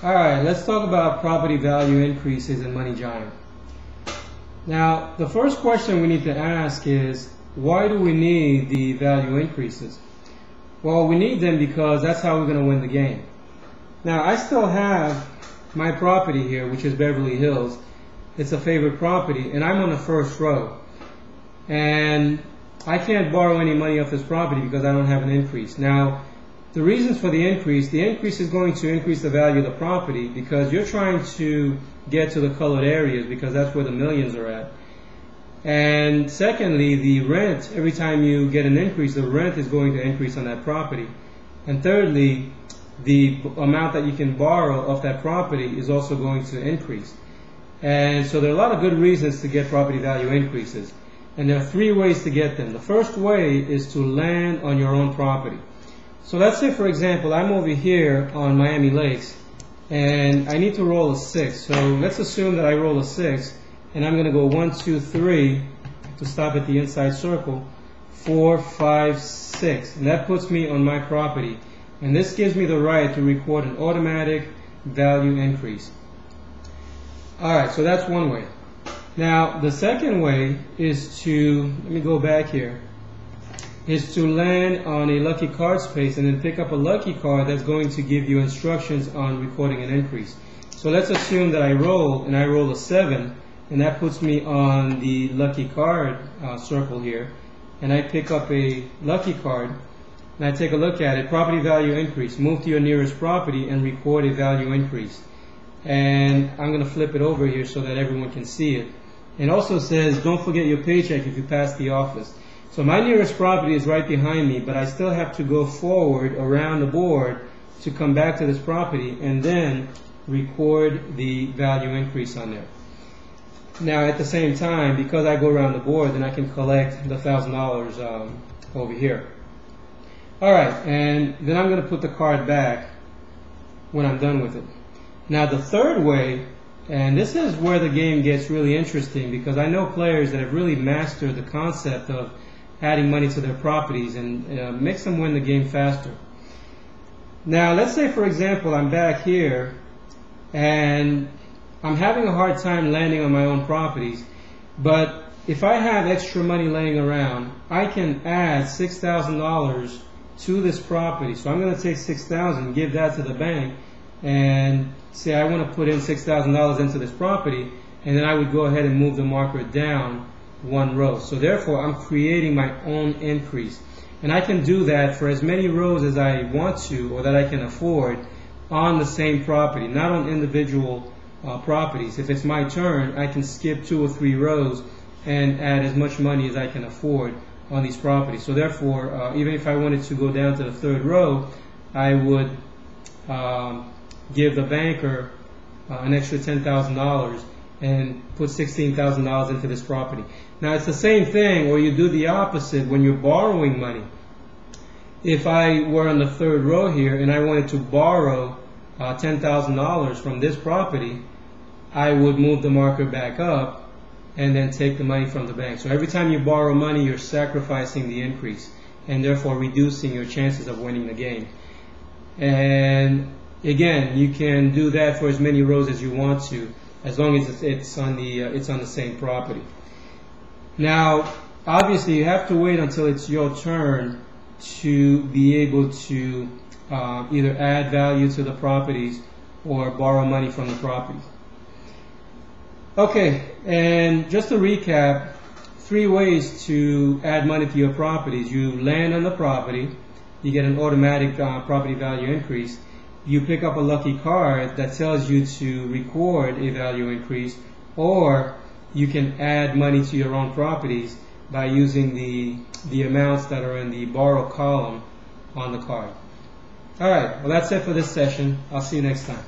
Alright, let's talk about property value increases in MoneyGiant. Now, the first question we need to ask is, why do we need the value increases? Well, we need them because that's how we're going to win the game. Now, I still have my property here, which is Beverly Hills. It's a favorite property, and I'm on the first row. And I can't borrow any money off this property because I don't have an increase. Now, the reasons for the increase is going to increase the value of the property because you're trying to get to the colored areas because that's where the millions are at. And secondly, the rent, every time you get an increase, the rent is going to increase on that property. And thirdly, the amount that you can borrow off that property is also going to increase. And so there are a lot of good reasons to get property value increases. And there are three ways to get them. The first way is to land on your own property. So let's say, for example, I'm over here on Miami Lakes and I need to roll a 6. So let's assume that I roll a 6 and I'm going to go 1, 2, 3 to stop at the inside circle, 4, 5, 6. And that puts me on my property. And this gives me the right to record an automatic value increase. Alright, so that's one way. Now, the second way is to, let me go back here, is to land on a lucky card space and then pick up a lucky card that's going to give you instructions on recording an increase. So let's assume that I roll a 7, and that puts me on the lucky card circle here, and I pick up a lucky card and I take a look at it, property value increase, move to your nearest property and record a value increase. And I'm going to flip it over here so that everyone can see it. It also says don't forget your paycheck if you pass the office. So my nearest property is right behind me, but I still have to go forward around the board to come back to this property and then record the value increase on there. Now at the same time, because I go around the board, then I can collect the $1,000 over here. Alright, and then I'm going to put the card back when I'm done with it. Now the third way, and this is where the game gets really interesting because I know players that have really mastered the concept of adding money to their properties and makes them win the game faster. Now let's say, for example, I'm back here and I'm having a hard time landing on my own properties, but if I have extra money laying around, I can add $6,000 to this property. So I'm going to take $6,000, give that to the bank, and say I want to put in $6,000 into this property, and then I would go ahead and move the marker down one row. So therefore I'm creating my own increase, and I can do that for as many rows as I want to or that I can afford on the same property, not on individual properties. If it's my turn, I can skip 2 or 3 rows and add as much money as I can afford on these properties. So therefore, even if I wanted to go down to the 3rd row, I would give the banker an extra $10,000 and put $16,000 into this property. Now it's the same thing, or you do the opposite when you're borrowing money. If I were on the 3rd row here and I wanted to borrow $10,000 from this property, I would move the marker back up and then take the money from the bank. So every time you borrow money, you're sacrificing the increase and therefore reducing your chances of winning the game. And again, you can do that for as many rows as you want to, as long as it's on the same property. Now, obviously, you have to wait until it's your turn to be able to either add value to the properties or borrow money from the properties. Okay, and just to recap, 3 ways to add money to your properties. You land on the property, you get an automatic property value increase. You pick up a lucky card that tells you to record a value increase, or you can add money to your own properties by using the amounts that are in the borrow column on the card. Alright, well that's it for this session. I'll see you next time.